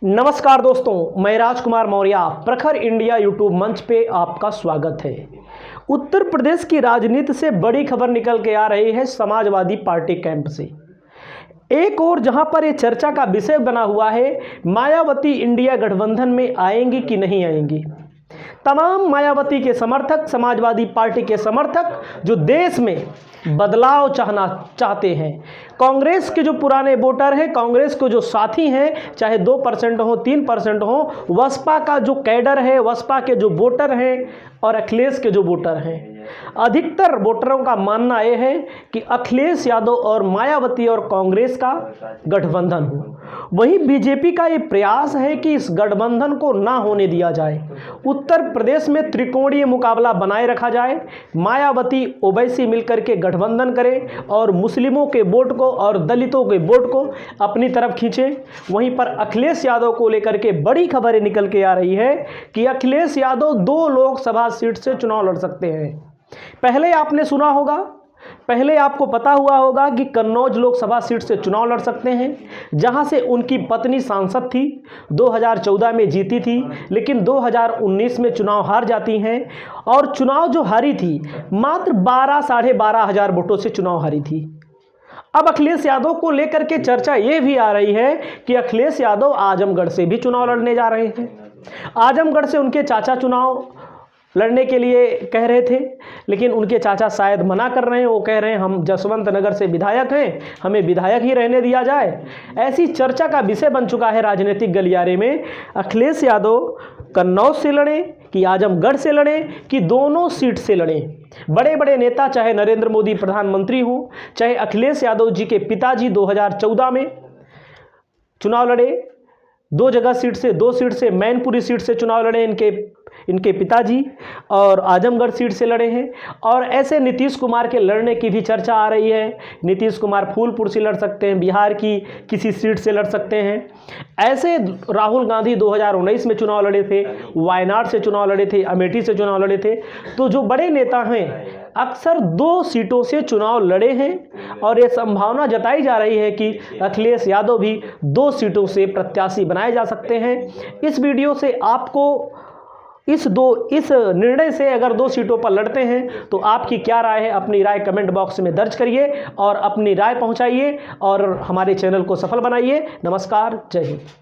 नमस्कार दोस्तों, मैं राजकुमार मौर्य प्रखर इंडिया यूट्यूब मंच पे आपका स्वागत है। उत्तर प्रदेश की राजनीति से बड़ी खबर निकल के आ रही है समाजवादी पार्टी कैंप से। एक और जहां पर ये चर्चा का विषय बना हुआ है, मायावती इंडिया गठबंधन में आएंगी कि नहीं आएंगी। तमाम मायावती के समर्थक, समाजवादी पार्टी के समर्थक जो देश में बदलाव चाहते हैं, कांग्रेस के जो पुराने वोटर हैं, कांग्रेस के जो साथी हैं, चाहे 2% हो 3% हो, बसपा का जो कैडर है, बसपा के जो वोटर हैं और अखिलेश के जो वोटर हैं, अधिकतर वोटरों का मानना यह है कि अखिलेश यादव और मायावती और कांग्रेस का गठबंधन हो। वहीं बीजेपी का ये प्रयास है कि इस गठबंधन को ना होने दिया जाए, उत्तर प्रदेश में त्रिकोणीय मुकाबला बनाए रखा जाए, मायावती ओवैसी मिलकर के गठबंधन करें और मुस्लिमों के वोट को और दलितों के वोट को अपनी तरफ खींचें। वहीं पर अखिलेश यादव को लेकर के बड़ी खबरें निकल के आ रही है कि अखिलेश यादव 2 लोकसभा सीट से चुनाव लड़ सकते हैं। पहले आपने सुना होगा, पहले आपको पता हुआ होगा कि कन्नौज लोकसभा सीट से चुनाव लड़ सकते हैं, जहां से उनकी पत्नी सांसद थी, 2014 में जीती थी, लेकिन 2019 में चुनाव हार जाती हैं और चुनाव जो हारी थी मात्र 12 12.5 हज़ार वोटों से चुनाव हारी थी। अब अखिलेश यादव को लेकर के चर्चा ये भी आ रही है कि अखिलेश यादव आजमगढ़ से भी चुनाव लड़ने जा रहे हैं। आजमगढ़ से उनके चाचा चुनाव लड़ने के लिए कह रहे थे, लेकिन उनके चाचा शायद मना कर रहे हैं। वो कह रहे हैं हम जसवंत नगर से विधायक हैं, हमें विधायक ही रहने दिया जाए। ऐसी चर्चा का विषय बन चुका है राजनीतिक गलियारे में। अखिलेश यादव कन्नौज से लड़ें कि आजमगढ़ से लड़ें कि दोनों सीट से लड़ें। बड़े बड़े नेता, चाहे नरेंद्र मोदी प्रधानमंत्री हों, चाहे अखिलेश यादव जी के पिताजी 2014 में चुनाव लड़े, 2 सीट से मैनपुरी सीट से चुनाव लड़े इनके पिताजी, और आजमगढ़ सीट से लड़े हैं। और ऐसे नीतीश कुमार के लड़ने की भी चर्चा आ रही है। नीतीश कुमार फूलपुर से लड़ सकते हैं, बिहार की किसी सीट से लड़ सकते हैं। ऐसे राहुल गांधी 2019 में चुनाव लड़े थे, वायनाड से चुनाव लड़े थे, अमेठी से चुनाव लड़े थे। तो जो बड़े नेता हैं अक्सर 2 सीटों से चुनाव लड़े हैं और ये संभावना जताई जा रही है कि अखिलेश यादव भी 2 सीटों से प्रत्याशी बनाए जा सकते हैं। इस वीडियो से आपको इस निर्णय से अगर 2 सीटों पर लड़ते हैं तो आपकी क्या राय है, अपनी राय कमेंट बॉक्स में दर्ज करिए और अपनी राय पहुंचाइए और हमारे चैनल को सफल बनाइए। नमस्कार, जय हिंद।